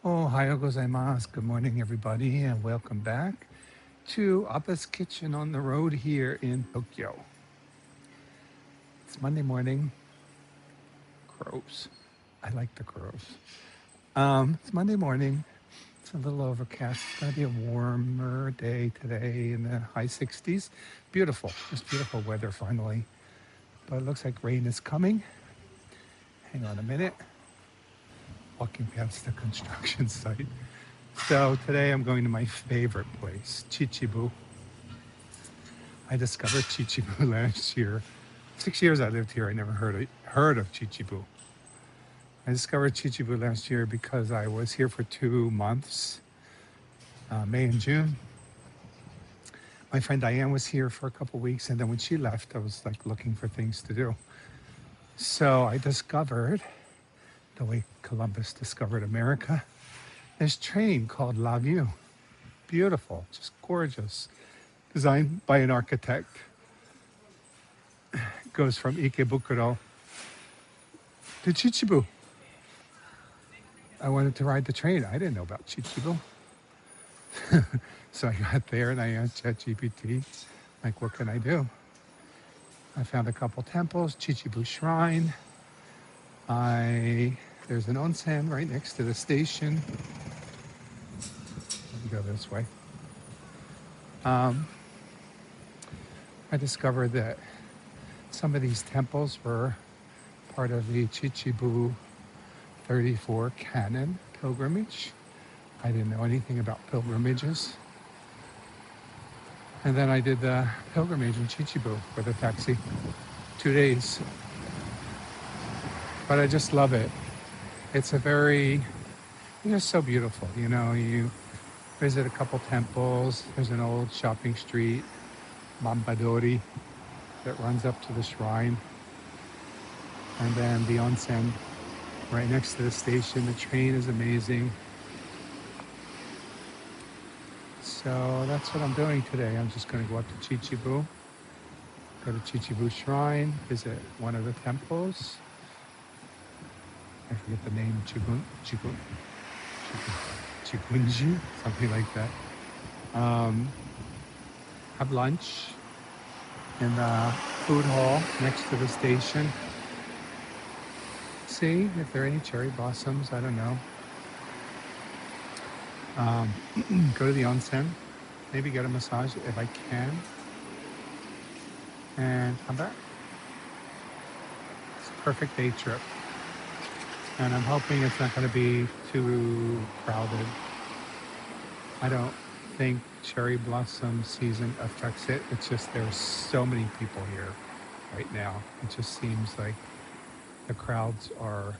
Ohayou gozaimasu. Good morning, everybody, and welcome back to Appa's Kitchen on the road here in Tokyo. It's Monday morning. Crows. I like the crows. It's Monday morning. It's a little overcast. It's going to be a warmer day today in the high 60s. Beautiful. Just beautiful weather finally. But it looks like rain is coming. Hang on a minute. Walking past the construction site. So today I'm going to my favorite place, Chichibu. I discovered Chichibu last year. 6 years I lived here. I never heard of Chichibu. I discovered Chichibu last year because I was here for 2 months, May and June. My friend Diane was here for a couple weeks, and then when she left, I was like looking for things to do. So I discovered, the way Columbus discovered America, this train called Laview. Beautiful, just gorgeous. Designed by an architect. It goes from Ikebukuro to Chichibu. I wanted to ride the train. I didn't know about Chichibu. So I got there and I asked ChatGPT, like, what can I do? I found a couple temples, Chichibu Shrine. There's an onsen right next to the station. Let me go this way. Um, I discovered that some of these temples were part of the Chichibu 34 Kannon Pilgrimage. I didn't know anything about pilgrimages. And then I did the pilgrimage in Chichibu with a taxi, 2 days. But I just love it. It's just so beautiful. You visit a couple temples. There's an old shopping street, Banba Dori, that runs up to the shrine. And then the onsen right next to the station. The train is amazing. So that's what I'm doing today. I'm just going to go up to Chichibu, go to Chichibu Shrine, visit one of the temples. I forget the name, Chikunji, something like that. Um, have lunch in the food hall next to the station. See if there are any cherry blossoms. I don't know. Go to the onsen, maybe get a massage if I can, and come back. It's a perfect day trip. And I'm hoping it's not going to be too crowded. I don't think cherry blossom season affects it. It's just there's so many people here right now. It just seems like the crowds are,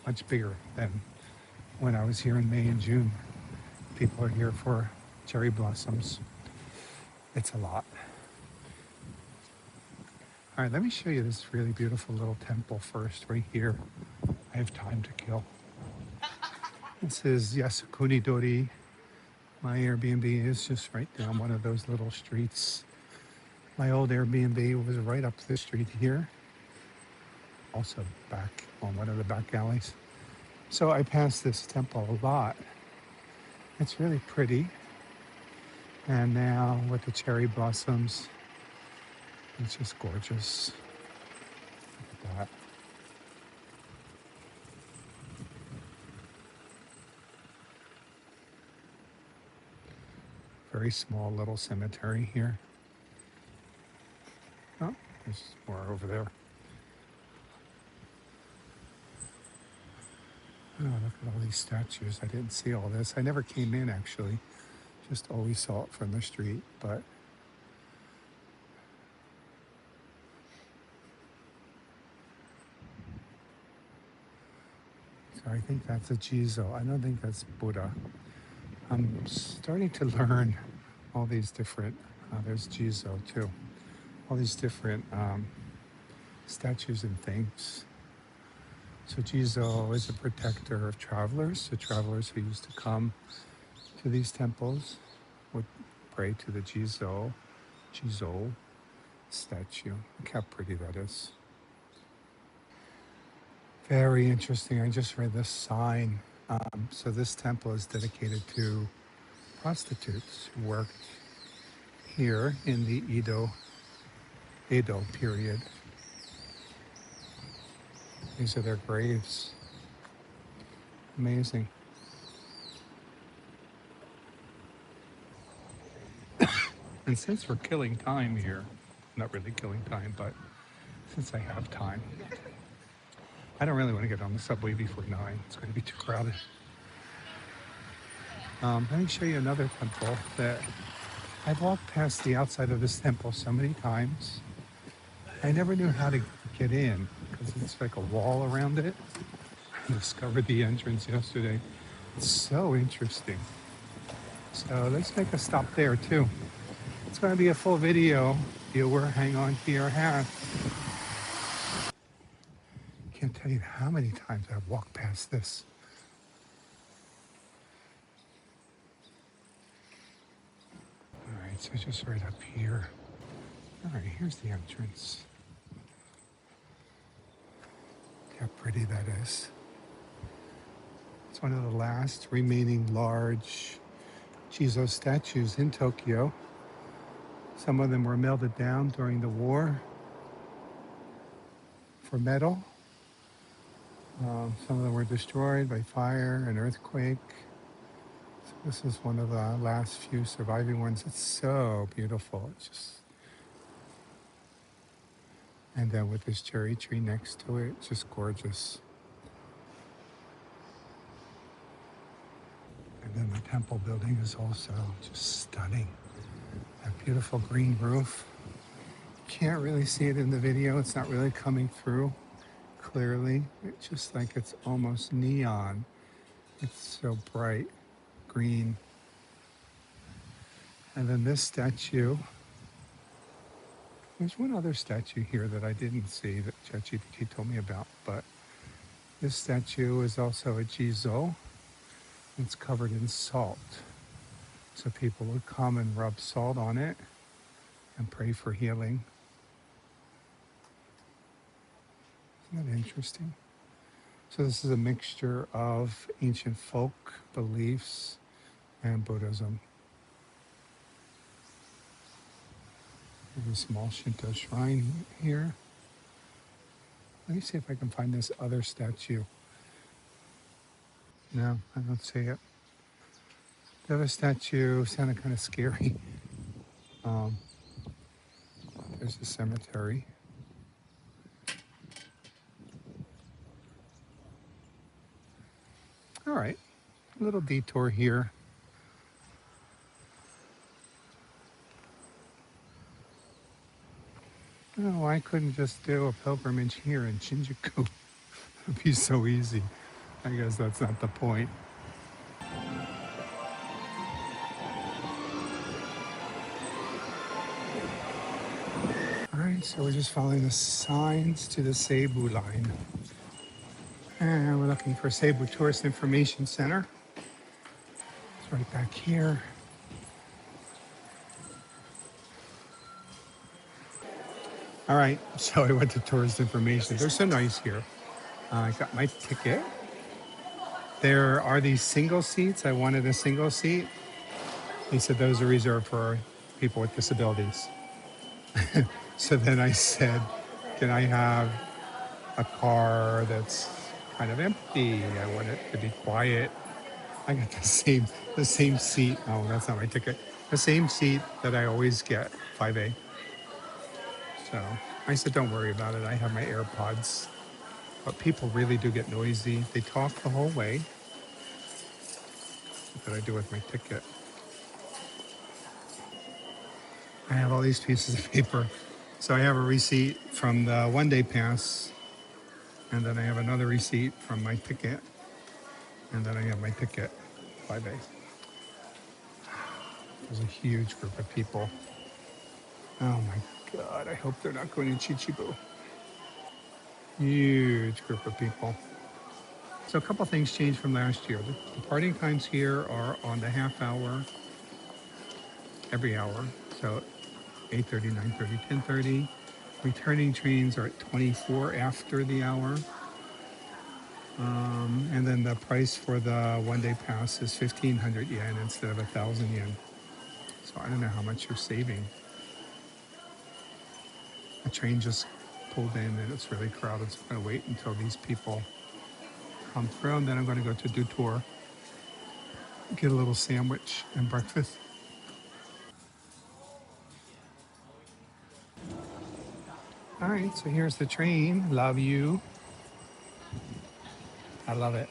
much bigger than when I was here in May and June. People are here for cherry blossoms. It's a lot. All right, let me show you this really beautiful little temple first, right here. I have time to kill. This is Yasukuni Dori. My Airbnb is just right down one of those little streets. My old Airbnb was right up this street here, also back on one of the back alleys. So I pass this temple a lot. It's really pretty. And now with the cherry blossoms, it's just gorgeous. Look at that. Very small little cemetery here. Oh, there's more over there. Oh, look at all these statues. I didn't see all this. I never came in, actually. Just always saw it from the street. But so I think that's a Jizo. I don't think that's Buddha. I'm starting to learn all these different, there's Jizo too. All these different statues and things. So Jizo is a protector of travelers. The travelers who used to come to these temples would pray to the Jizo statue. Look how pretty that is. Very interesting. I just read this sign. So this temple is dedicated to prostitutes who worked here in the Edo period. These are their graves. Amazing. And since we're killing time here, not really killing time, but since I have time, I don't really want to get on the subway before 9. It's going to be too crowded. Let me show you another temple that I've walked past the outside of this temple so many times. I never knew how to get in because it's like a wall around it. I discovered the entrance yesterday. It's so interesting. So let's make a stop there too. It's going to be a full video. Viewer, hang on to your hat. Can't tell you how many times I've walked past this. All right, so just right up here. All right, here's the entrance. Look how pretty that is. It's one of the last remaining large Jizo statues in Tokyo. Some of them were melted down during the war for metal. Some of them were destroyed by fire and earthquake. So this is one of the last few surviving ones. It's so beautiful. It's just, and then with this cherry tree next to it, it's just gorgeous. And then the temple building is also just stunning. That beautiful green roof. Can't really see it in the video. It's not really coming through clearly. It's just like it's almost neon. It's so bright green. And then this statue. There's one other statue here that I didn't see that ChatGPT told me about, but this statue is also a Jizo. It's covered in salt. So people would come and rub salt on it and pray for healing. Isn't that interesting? So this is a mixture of ancient folk beliefs and Buddhism. There's a small Shinto shrine here. Let me see if I can find this other statue. No, I don't see it. The other statue sounded kind of scary. There's the cemetery. All right, a little detour here. No, I couldn't just do a pilgrimage here in Shinjuku. It'd be so easy. I guess that's not the point. All right, so we're just following the signs to the Seibu line. And we're looking for Seibu Tourist Information Center. It's right back here. All right, so I went to Tourist Information. They're so nice here. I got my ticket. There are these single seats. I wanted a single seat. They said those are reserved for people with disabilities. So then I said, can I have a car that's kind of empty? I want it to be quiet. I got the same seat. Oh, that's not my ticket. The same seat that I always get, 5A. So I said, don't worry about it. I have my AirPods. But people really do get noisy. They talk the whole way. What did I do with my ticket? I have all these pieces of paper. So I have a receipt from the one-day pass, and then I have another receipt from my ticket, and then I have my ticket, 5A. There's a huge group of people. Oh my God, I hope they're not going to Chichibu. Huge group of people. So a couple things changed from last year. The departing times here are on the half hour, every hour. So 8:30, 9:30, 10:30. Returning trains are at 24 after the hour. And then the price for the one-day pass is 1,500 yen instead of 1,000 yen. So I don't know how much you're saving. The train just pulled in and it's really crowded. So I'm going to wait until these people come through, and then I'm going to go to do tour, get a little sandwich and breakfast. All right, so here's the train, Laview. I love it.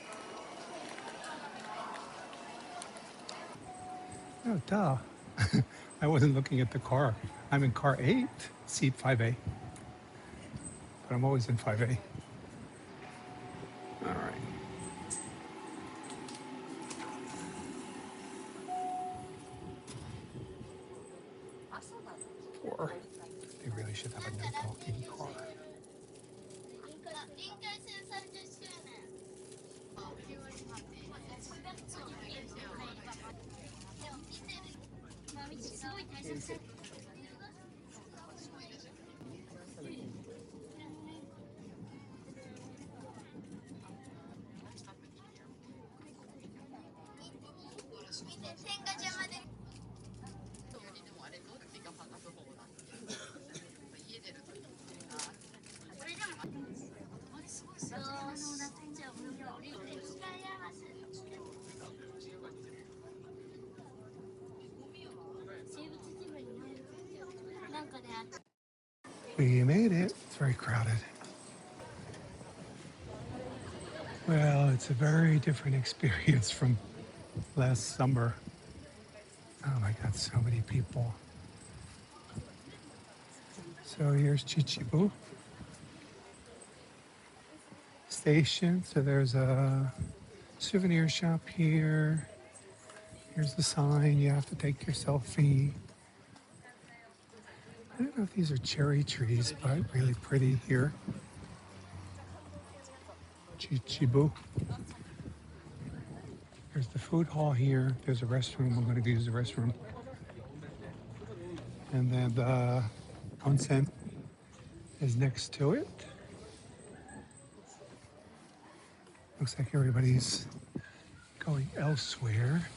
Oh, duh. I wasn't looking at the car. I'm in car 8, seat 5A, but I'm always in 5A. All right. 4. They really should have a no talking car. We made it. It's very crowded. Well, it's a very different experience from last summer. Oh my God, so many people. So here's Chichibu station. So there's a souvenir shop here. Here's the sign. You have to take your selfie. I don't know if these are cherry trees, but really pretty here. Chichibu. There's the food hall here. There's a restroom. I'm going to use the restroom. And then the onsen is next to it. Looks like everybody's going elsewhere.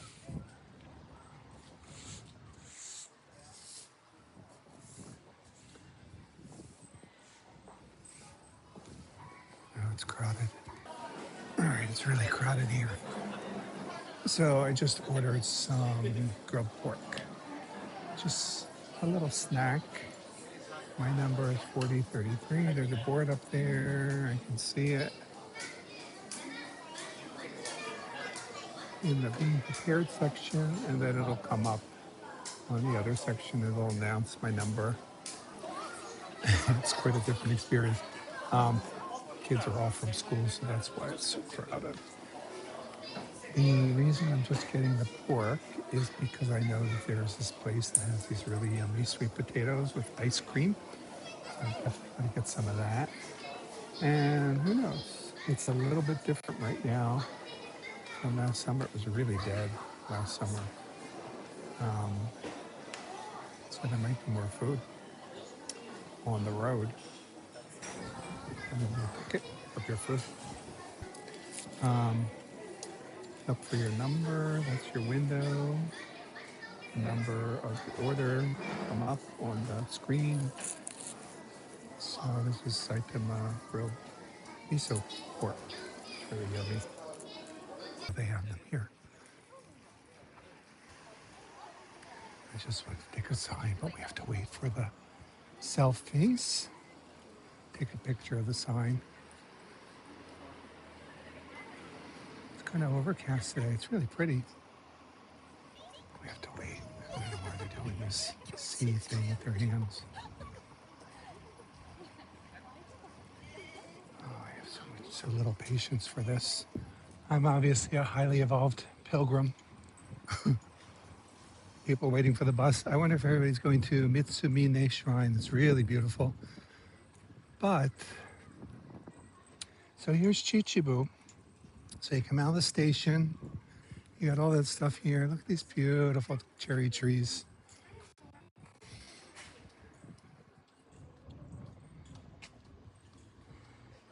Now it's crowded. All right, it's really crowded here. So I just ordered some grilled pork. Just a little snack. My number is 4033. There's a board up there. I can see it. In the being prepared section, and then it'll come up on the other section. It'll announce my number. It's quite a different experience. Kids are all from school, so that's why it's so crowded. The reason I'm just getting the pork is because I know that there's this place that has these really yummy sweet potatoes with ice cream. So I'm definitely going to get some of that. And who knows? It's a little bit different right now from last summer. It was really dead last summer. So there might be more food on the road. And then we'll pick it up your food. Look for your number. That's your window. The number of the order come up on the screen. So this is Saitama grilled miso pork. It's really yummy. They have them here. I just want to take a sign, but we have to wait for the selfies. Take a picture of the sign. It's kind of overcast today. It's really pretty. We have to wait. I don't know why they're doing this C thing with their hands. Oh, I have so little patience for this. I'm obviously a highly evolved pilgrim. People waiting for the bus. I wonder if everybody's going to Mitsumine Shrine. It's really beautiful. But, so here's Chichibu. So you come out of the station. You got all that stuff here. Look at these beautiful cherry trees.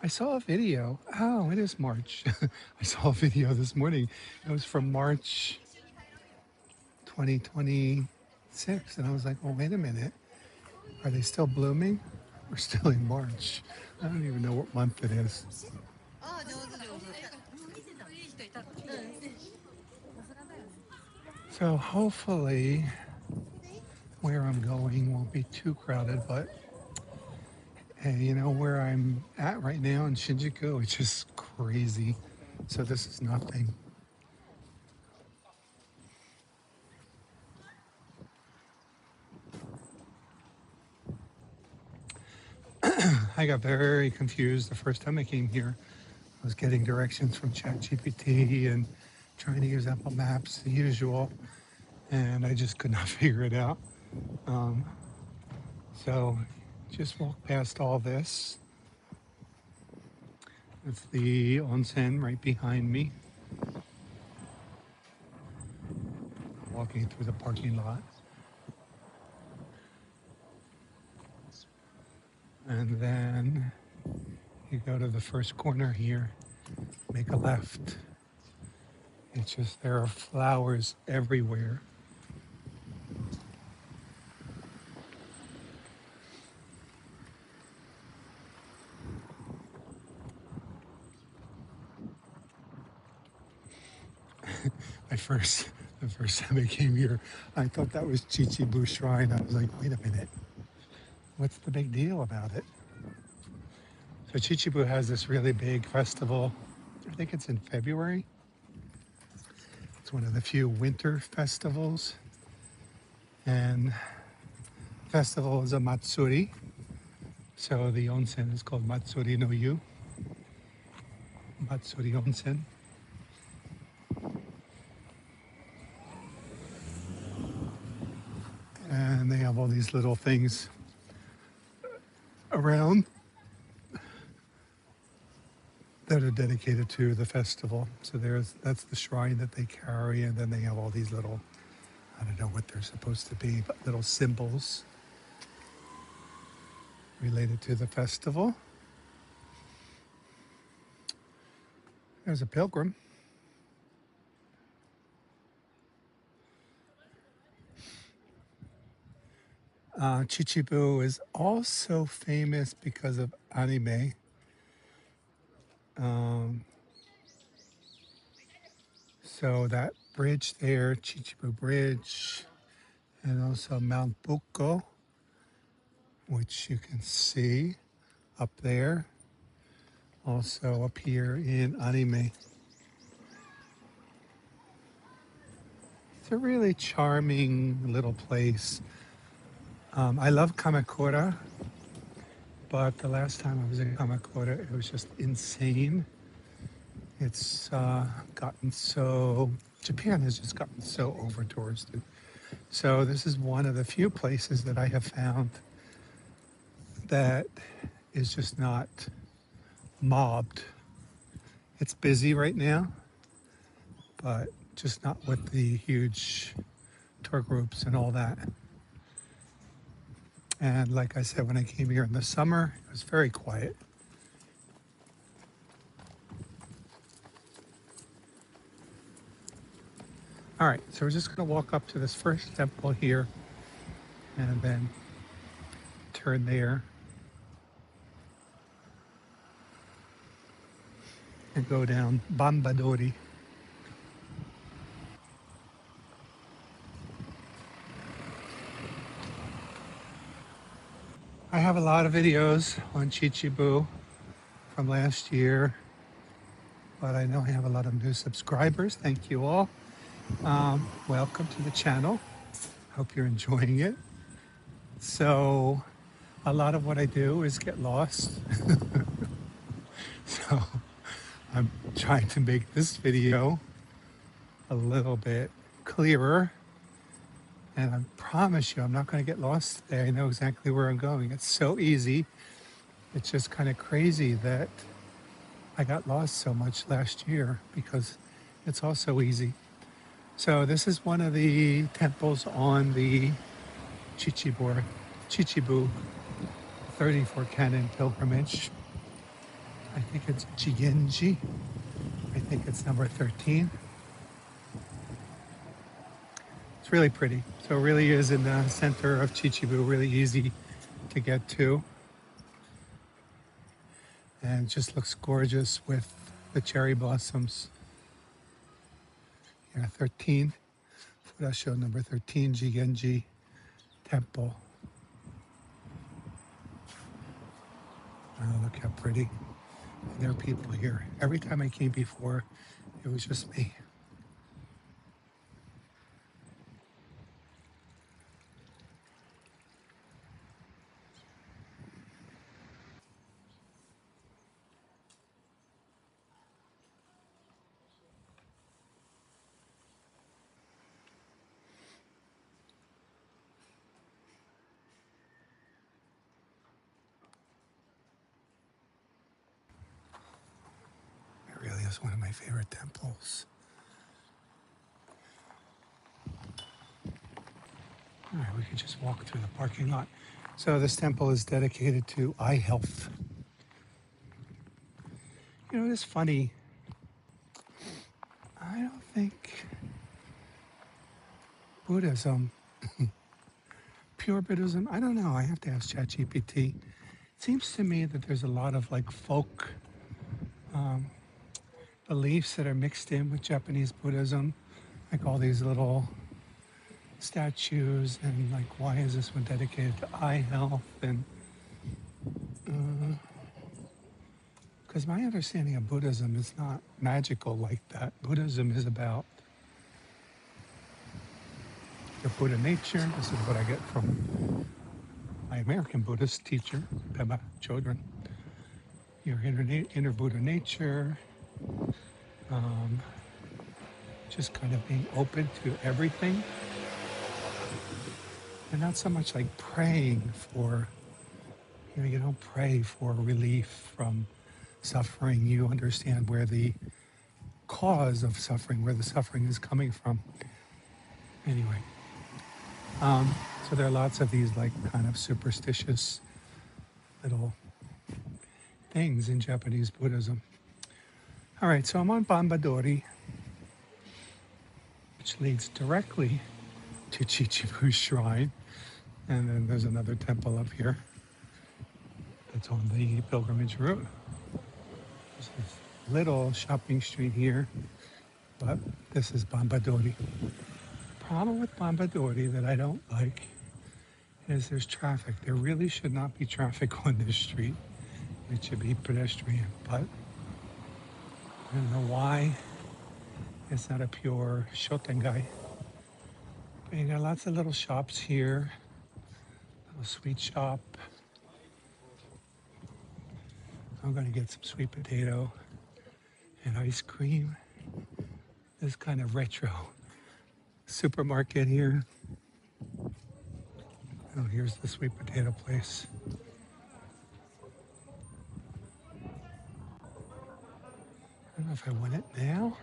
I saw a video. Oh, it is March. I saw a video this morning. It was from March 2026. And I was like, well, wait a minute. Are they still blooming? We're still in March. I don't even know what month it is. So hopefully where I'm going won't be too crowded, but hey, you know where I'm at right now in Shinjuku, it's just crazy. So this is nothing. I got very confused the first time I came here. I was getting directions from ChatGPT and trying to use Apple Maps, the usual, and I just could not figure it out. Um, so just walk past all this. It's the onsen right behind me. Walking through the parking lot. And then you go to the first corner here, make a left. It's just, there are flowers everywhere. The first time I came here, I thought that was Chichibu Shrine. I was like, wait a minute, what's the big deal about it? So Chichibu has this really big festival. I think it's in February. It's one of the few winter festivals. And the festival is a Matsuri. So the onsen is called Matsuri no Yu. Matsuri Onsen. And they have all these little things around that are dedicated to the festival. So that's the shrine that they carry, and then they have all these little, I don't know what they're supposed to be, but little symbols related to the festival. There's a pilgrim. Chichibu is also famous because of anime. So that bridge there, Chichibu Bridge, and also Mount Buko, which you can see up there, also appear in anime. It's a really charming little place. I love Kamakura, but the last time I was in Kamakura, it was just insane. It's Japan has just gotten so over touristed. So this is one of the few places that I have found that is just not mobbed. It's busy right now, but just not with the huge tour groups and all that. And like I said, when I came here in the summer, it was very quiet. All right, so we're just going to walk up to this first temple here and then turn there and go down Banba Dori. I have a lot of videos on Chichibu from last year, but I know I have a lot of new subscribers. Thank you all. Welcome to the channel. Hope you're enjoying it. So a lot of what I do is get lost. So I'm trying to make this video a little bit clearer. And I promise you, I'm not going to get lost today. I know exactly where I'm going. It's so easy. It's just kind of crazy that I got lost so much last year because it's all so easy. So this is one of the temples on the Chichibu 34 Kannon Pilgrimage. I think it's Jigenji. I think it's number 13. It's really pretty. So it really is in the center of Chichibu, really easy to get to. And it just looks gorgeous with the cherry blossoms. Yeah, 13. Furasho number 13, Jigenji Temple. Oh, look how pretty. And there are people here. Every time I came before, it was just me. It really is one of my favorite temples. All right, we can just walk through the parking lot. So this temple is dedicated to eye health. You know, it's funny. I don't think Buddhism, pure Buddhism, I don't know. I have to ask ChatGPT. It seems to me that there's a lot of like folk beliefs that are mixed in with Japanese Buddhism, like all these little statues, and like why is this one dedicated to eye health? And because my understanding of Buddhism is not magical like that. Buddhism is about your Buddha nature. This is what I get from my American Buddhist teacher, Banba children. Your inner Buddha nature, just kind of being open to everything, and not so much like praying for, you don't pray for relief from suffering. You understand where the cause of suffering, where the suffering is coming from. Anyway, so there are lots of these like kind of superstitious little things in Japanese Buddhism. All right, so I'm on Banba Dori, which leads directly to Chichibu Shrine. And then there's another temple up here that's on the pilgrimage route. There's this little shopping street here, but this is Banba Dori. Problem with Banba Dori that I don't like is there's traffic. There really should not be traffic on this street. It should be pedestrian, but I don't know why it's not a pure Shotengai. But you got lots of little shops here, little sweet shop. I'm gonna get some sweet potato and ice cream. This kind of retro supermarket here. Oh, here's the sweet potato place. I don't know if I want it now.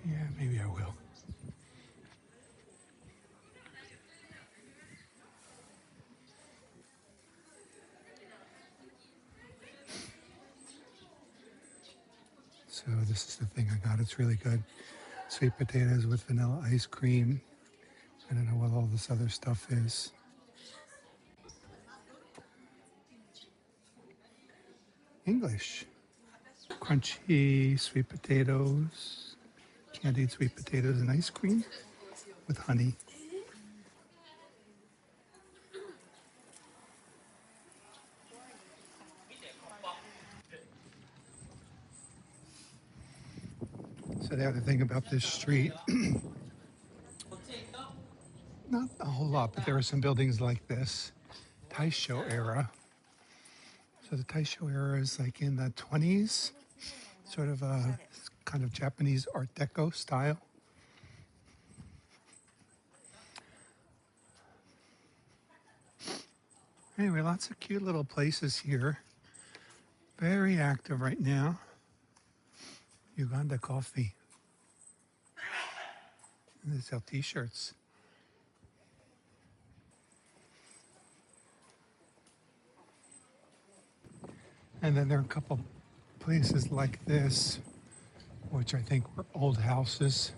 Yeah, maybe I will. So this is the thing I got. It's really good. Sweet potatoes with vanilla ice cream. I don't know what all this other stuff is. English. Crunchy sweet potatoes, candied sweet potatoes and ice cream with honey. So the other thing about this street, not a whole lot, but there are some buildings like this, Taisho era. So the Taisho era is like in the 20s, sort of a kind of Japanese Art Deco style. Anyway, lots of cute little places here. Very active right now. Uganda coffee. And they sell t-shirts. And then there are a couple places like this, which I think were old houses,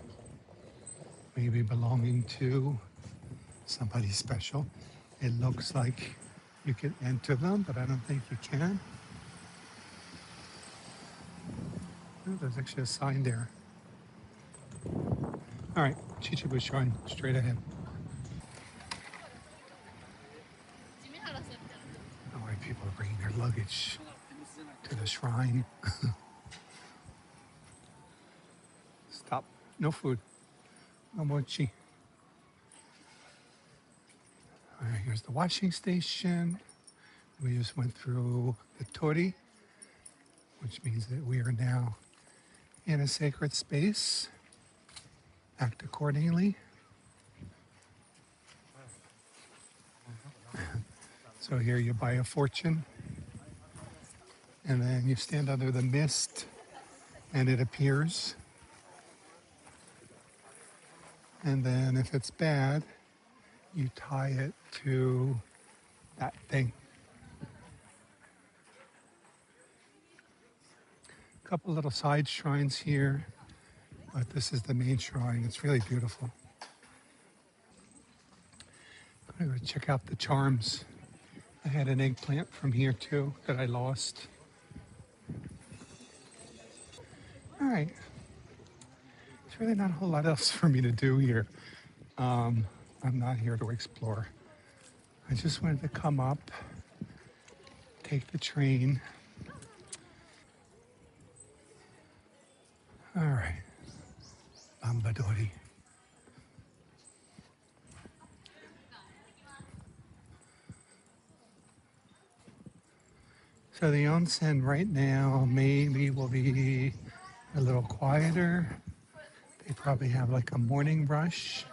maybe belonging to somebody special. It looks like you can enter them, but I don't think you can. Oh, there's actually a sign there. All right, Chichibu Shrine, straight ahead. All right, people are bringing their luggage to the shrine. Stop. No food. No mochi. All right, here's the washing station. We just went through the Dori, which means that we are now in a sacred space. Act accordingly. So here you buy a fortune, and then you stand under the mist, and it appears. And then if it's bad, you tie it to that thing. A couple little side shrines here, but this is the main shrine. It's really beautiful. I'm gonna go check out the charms. I had an eggplant from here too that I lost. All right. There's really not a whole lot else for me to do here. I'm not here to explore. I just wanted to come up, take the train. All right. Banba Dori. So the onsen right now maybe will be a little quieter. They probably have like a morning rush.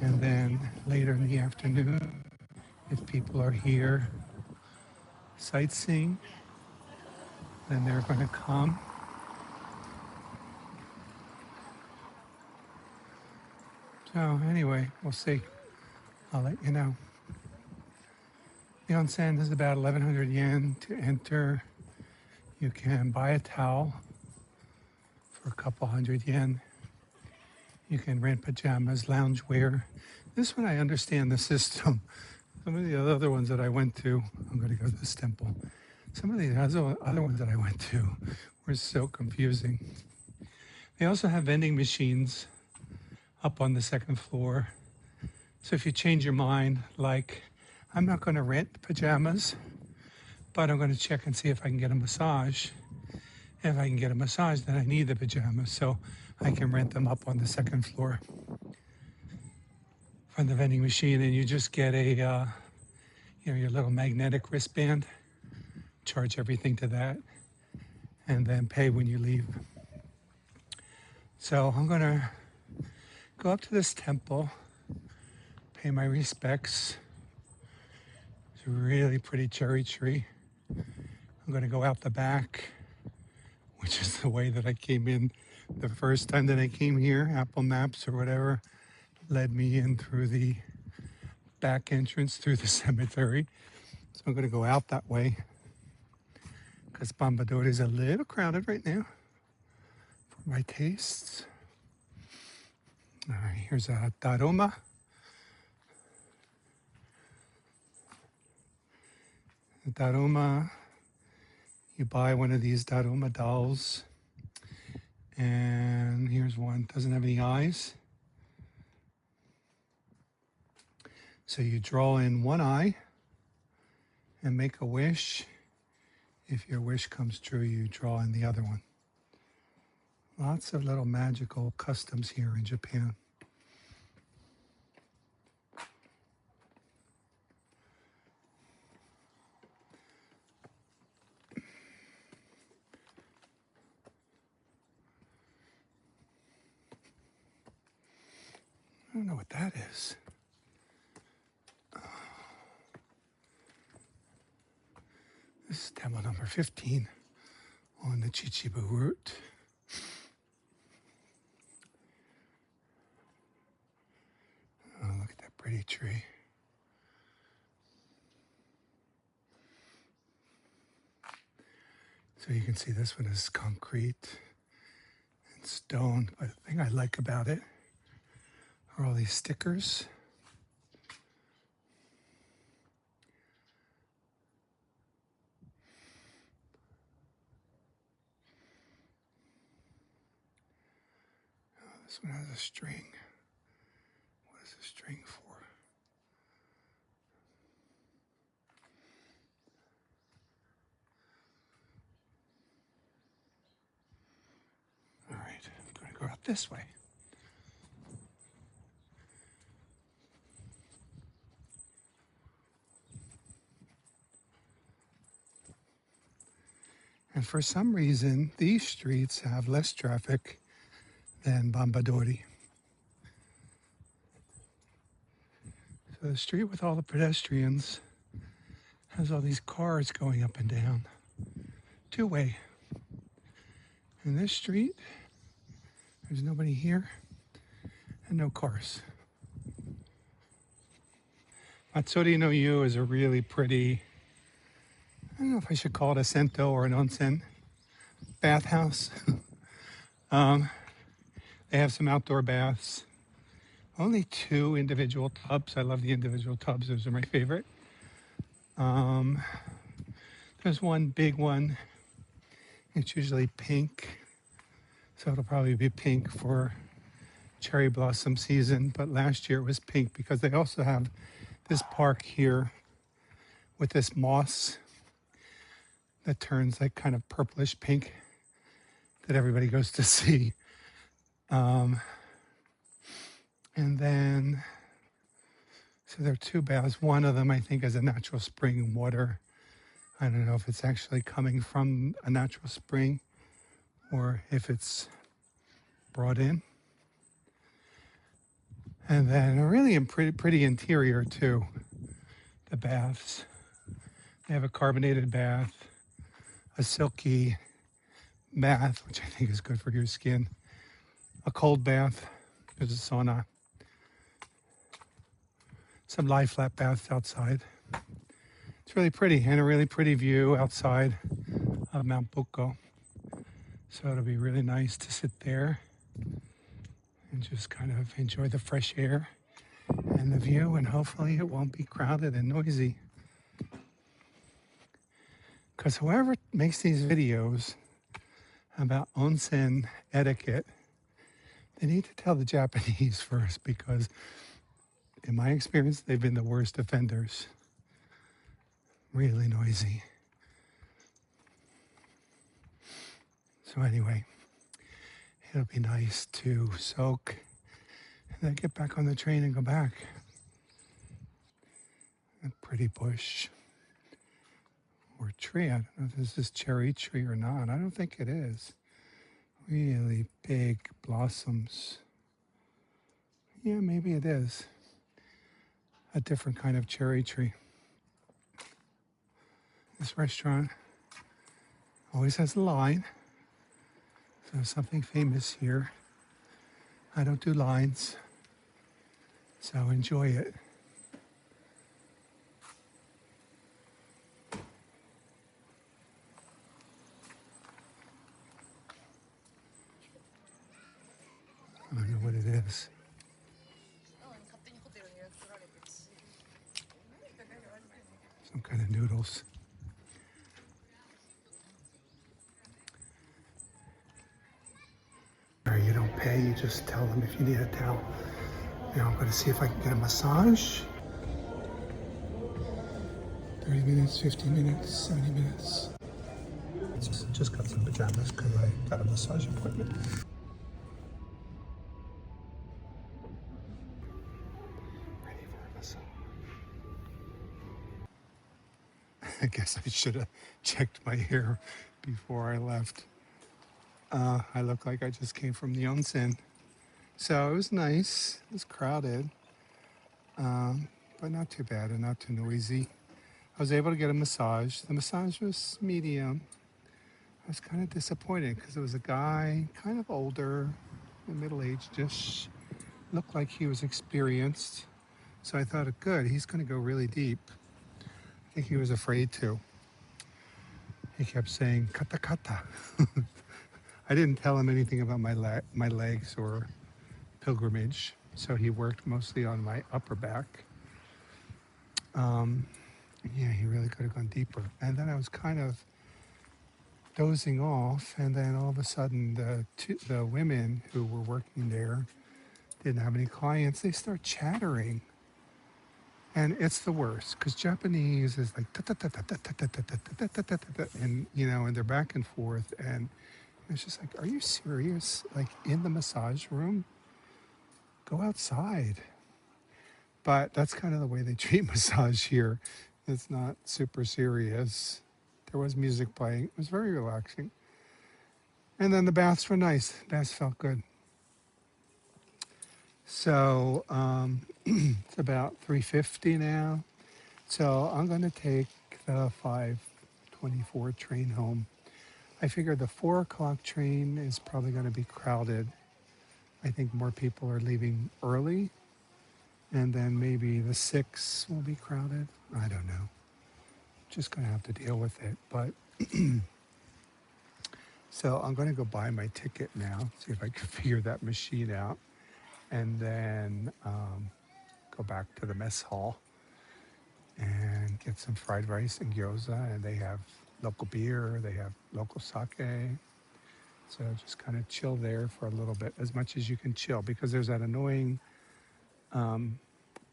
And then later in the afternoon, if people are here sightseeing, then they're going to come. So anyway, we'll see. I'll let you know. The onsen is about 1,100 yen to enter. You can buy a towel for a couple hundred yen. You can rent pajamas, loungewear. This one I understand the system. Some of the other ones that I went to, I'm going to go to this temple. Some of the other ones that I went to were so confusing. They also have vending machines up on the second floor. So if you change your mind, like, I'm not going to rent pajamas, but I'm going to check and see if I can get a massage. If I can get a massage, then I need the pajamas, so I can rent them up on the second floor from the vending machine, and you just get a, your little magnetic wristband, charge everything to that, and then pay when you leave. So I'm gonna go up to this temple, pay my respects. It's a really pretty cherry tree. I'm gonna go out the back, which is the way that I came in the first time that I came here. Apple Maps or whatever led me in through the back entrance through the cemetery. So I'm gonna go out that way because Banba Dori is a little crowded right now for my tastes. All right, here's a daruma. The daruma, you buy one of these daruma dolls, and here's one, doesn't have any eyes. So you draw in one eye and make a wish. If your wish comes true, you draw in the other one. Lots of little magical customs here in Japan. I don't know what that is. This is temple number 15 on the Chichibu route. Oh, look at that pretty tree. So you can see this one is concrete and stone. But the thing I like about it are all these stickers. Oh, this one has a string. What is the string for? All right, I'm going to go out this way. And for some reason, these streets have less traffic than Banba Dori. So the street with all the pedestrians has all these cars going up and down, two-way. In this street, there's nobody here and no cars. Matsuri no Yu is a really pretty, I don't know if I should call it a sento or an onsen, bathhouse. They have some outdoor baths. Only 2 individual tubs. I love the individual tubs. Those are my favorite. There's one big one. It's usually pink. So it'll probably be pink for cherry blossom season. But last year it was pink because they also have this park here with this moss that turns like kind of purplish pink that everybody goes to see. And then, so there are 2 baths. One of them I think is a natural spring water. I don't know if it's actually coming from a natural spring or if it's brought in. And then a really pretty interior too, the baths. They have a carbonated bath, a silky bath, which I think is good for your skin, a cold bath, there's a sauna, some lie flat baths outside. It's really pretty and a really pretty view outside of Mount Buko. So it'll be really nice to sit there and just kind of enjoy the fresh air and the view, and hopefully it won't be crowded and noisy. Because whoever makes these videos about onsen etiquette, they need to tell the Japanese first, because in my experience, they've been the worst offenders. Really noisy. So anyway, it'll be nice to soak and then get back on the train and go back. A pretty bush or tree. I don't know if this is cherry tree or not. I don't think it is. Really big blossoms. Yeah, maybe it is. A different kind of cherry tree. This restaurant always has a line. So something famous here. I don't do lines, so enjoy it. I don't know what it is. Some kind of noodles. You don't pay, you just tell them if you need a towel. Now I'm going to see if I can get a massage. 30 minutes, 50 minutes, 70 minutes. Just got some pajamas because I got a massage appointment. Ready for a massage. I guess I should have checked my hair before I left. I look like I just came from the onsen. So it was nice. It was crowded, but not too bad and not too noisy. I was able to get a massage. The massage was medium. I was kind of disappointed because it was a guy, kind of older, middle-aged, just looked like he was experienced. So I thought, good, he's going to go really deep. I think he was afraid to. He kept saying kata kata. I didn't tell him anything about my legs or pilgrimage, so he worked mostly on my upper back. Um, yeah, he really could have gone deeper. And then I was kind of dozing off, and then all of a sudden, the women who were working there didn't have any clients. They start chattering, and it's the worst because Japanese is like and and they're back and forth, and it's just like, are you serious? Like in the massage room, go outside. But that's kind of the way they treat massage here. It's not super serious. There was music playing. It was very relaxing. And then the baths were nice. Baths felt good. So it's about 3:50 now. So I'm going to take the 5:24 train home. I figure the 4 o'clock train is probably going to be crowded. I think more people are leaving early. And then maybe the 6 will be crowded. I don't know. Just going to have to deal with it. But so I'm going to go buy my ticket now, see if I can figure that machine out, and then go back to the mess hall and get some fried rice and gyoza. And they have local beer, they have local sake. So just kind of chill there for a little bit, as much as you can chill, because there's that annoying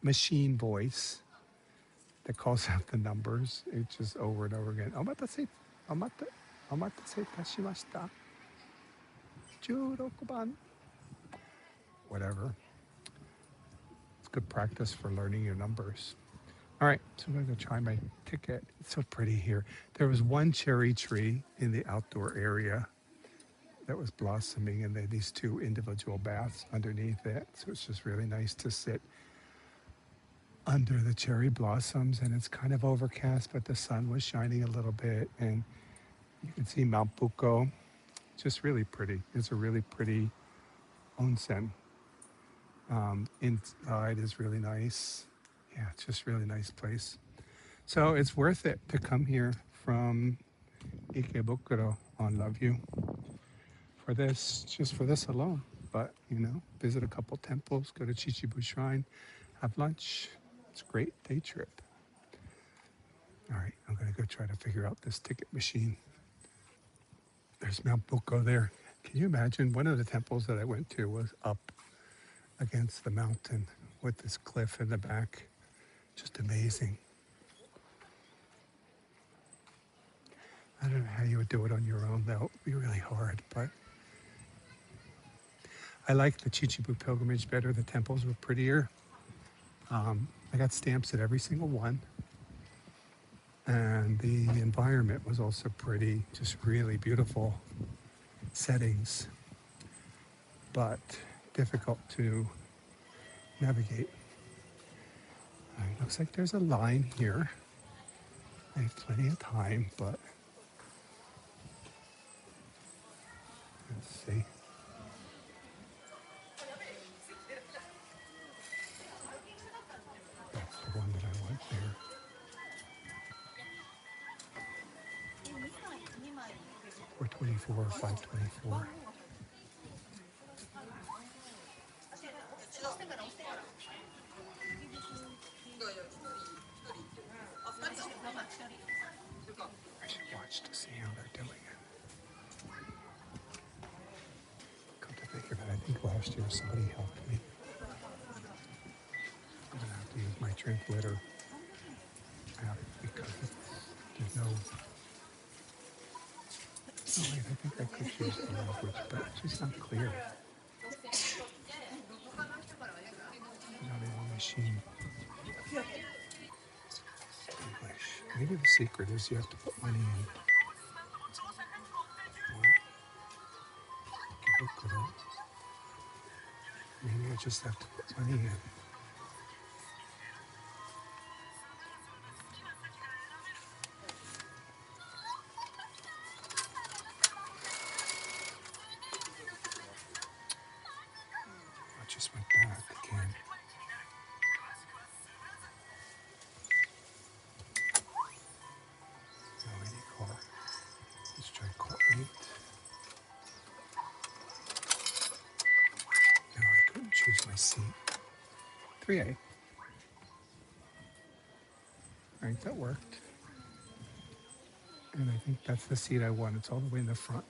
machine voice that calls out the numbers. It's just over and over again. Omatase, omatase tashimashita. 16 whatever. It's good practice for learning your numbers. All right, so I'm going to go try my ticket. It's so pretty here. There was one cherry tree in the outdoor area that was blossoming, and they had these 2 individual baths underneath it. So it's just really nice to sit under the cherry blossoms, and it's kind of overcast, but the sun was shining a little bit, and you can see Mount Buko. Just really pretty. It's a really pretty onsen. Inside is really nice. Yeah, it's just really nice place. So it's worth it to come here from Ikebukuro on Laview for this, just for this alone. But, visit a couple temples, go to Chichibu Shrine, have lunch. It's a great day trip. All right, I'm going to go try to figure out this ticket machine. There's Mount Buko there. Can you imagine? One of the temples that I went to was up against the mountain with this cliff in the back. Just amazing. I don't know how you would do it on your own. That would be really hard, but I like the Chichibu pilgrimage better. The temples were prettier. I got stamps at every single one. And the environment was also pretty, just really beautiful settings, but difficult to navigate. Looks like there's a line here. I have plenty of time, but let's see. That's the one that I want there. 424 or 524. I should watch to see how they're doing it. Come to think of it, I think last year somebody helped me. I'm going to have to use my translator app because there's no... Oh wait, I think I could choose the language, but it's just not clear. Not in the machine. English. Maybe the secret is you have to put money in. Maybe I just have to put money in. I just went back again. No, any car. 3A. All right, that worked. And I think that's the seat I want. It's all the way in the front.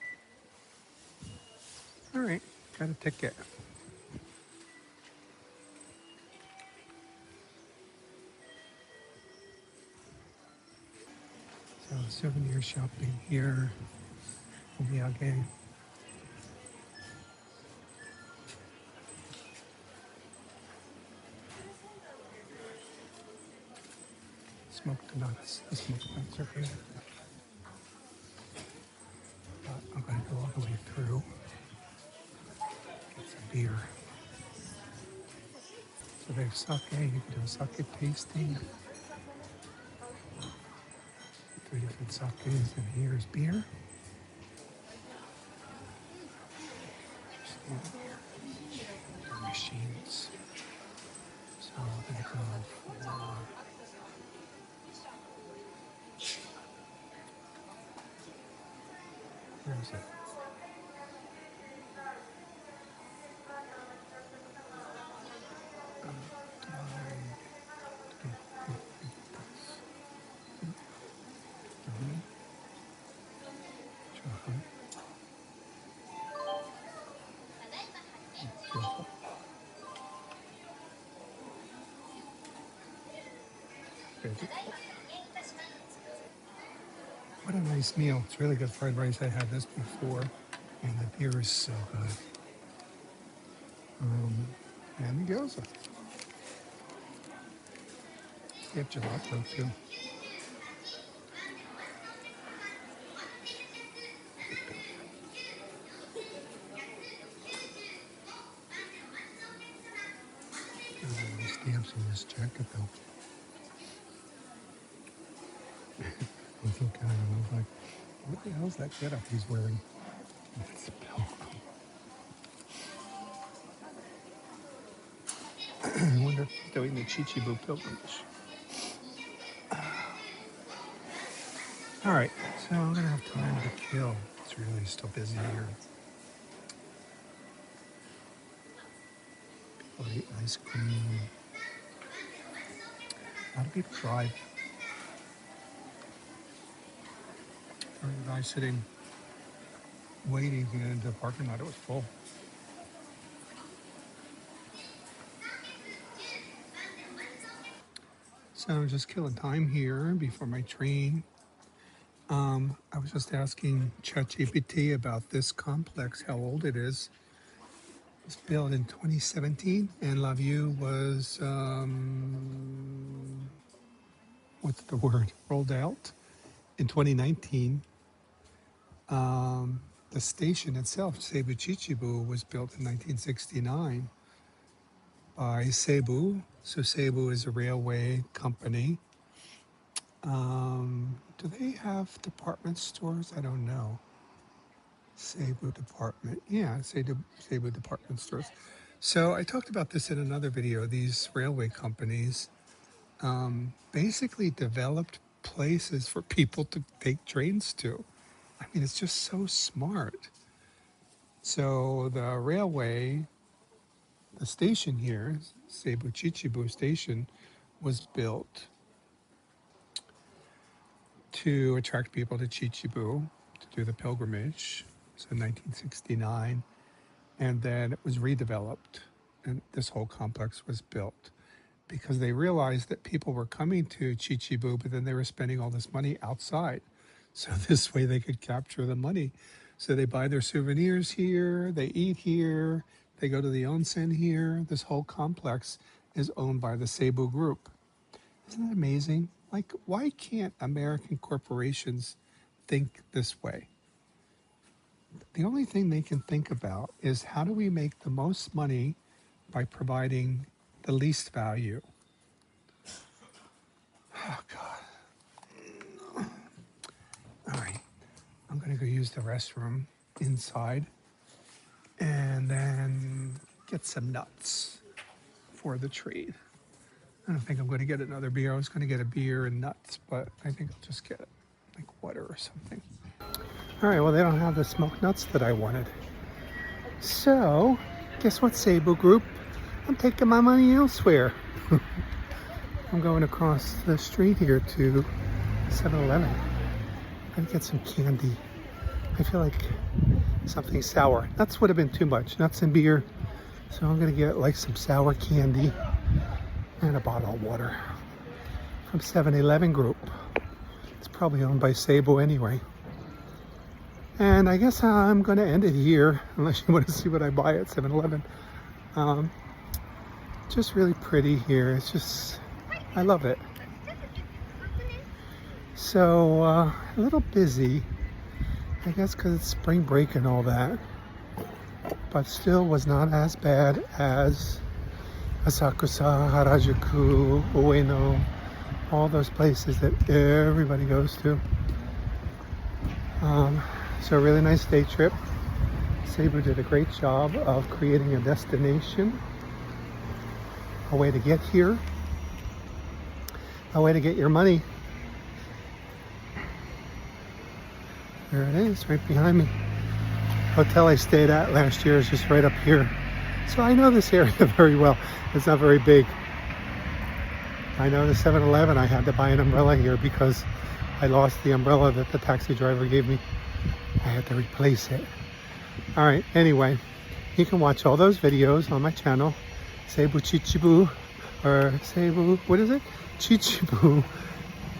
All right, got a ticket. So souvenir shopping here. Omiyage. Smoked nuts. The smoked nuts are good. But I'm going to go all the way through. Get some beer. So they have sake. You can do a sake tasting. 3 different sakes, and here's beer. There are machines. So we're going to go for... Where is it? What a nice meal. It's really good fried rice. I had this before, and the beer is so good. And the gyoza. They have gelato too. There's stamps on this jacket though. I was looking at him, I was like, what the hell is that getup he's wearing? It's a pilgrim. I wonder if he's doing the Chichibu pilgrimage. All right, so I'm gonna have time to kill. It's really still busy here. People eat ice cream. A lot of people drive. There was a guy sitting, waiting to get into the parking lot. It was full. So I'm just killing time here before my train. I was just asking ChatGPT about this complex, how old it is. It was built in 2017, and Laview was, what's the word, rolled out in 2019. The station itself, Seibu Chichibu, was built in 1969 by Seibu. So Seibu is a railway company. Do they have department stores? I don't know. Seibu department. Yeah, Seibu department stores. So I talked about this in another video. These railway companies basically developed places for people to take trains to. I mean, it's just so smart. So the railway, the station here, Seibu Chichibu Station, was built to attract people to Chichibu to do the pilgrimage. So in 1969, and then it was redeveloped, and this whole complex was built because they realized that people were coming to Chichibu, but then they were spending all this money outside. So this way they could capture the money. So they buy their souvenirs here, they eat here, they go to the onsen here. This whole complex is owned by the Seibu Group. Isn't that amazing? Like, why can't American corporations think this way? The only thing they can think about is how do we make the most money by providing the least value? Oh, God. All right. I'm going to go use the restroom inside and then get some nuts for the treat. I don't think I'm going to get another beer. I was going to get a beer and nuts, but I think I'll just get like water or something. All right, well, they don't have the smoked nuts that I wanted. So, guess what, Seibu Group? I'm taking my money elsewhere. I'm going across the street here to 7-Eleven. I'm gonna get some candy. I feel like something sour. Nuts would have been too much. Nuts and beer. So I'm gonna get like some sour candy and a bottle of water from 7-Eleven Group. It's probably owned by Seibu anyway. And I guess I'm gonna end it here, unless you want to see what I buy at 7-Eleven. Just really pretty here. It's just, I love it. So a little busy, I guess because it's spring break and all that, but still was not as bad as Asakusa, Harajuku, Ueno, all those places that everybody goes to. So a really nice day trip. Seibu did a great job of creating a destination, a way to get here, a way to get your money. There it is, right behind me. Hotel I stayed at last year is just right up here. So I know this area very well. It's not very big. I know the 7-Eleven, I had to buy an umbrella here because I lost the umbrella that the taxi driver gave me. I had to replace it. All right, anyway, you can watch all those videos on my channel, Seibu Chichibu, or Seibu, what is it? Chichibu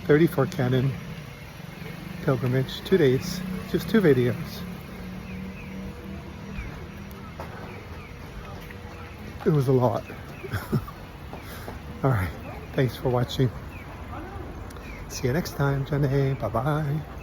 34 Kannon Pilgrimage, 2 days, just 2 videos. It was a lot. All right, thanks for watching. See you next time, Janae. Bye-bye.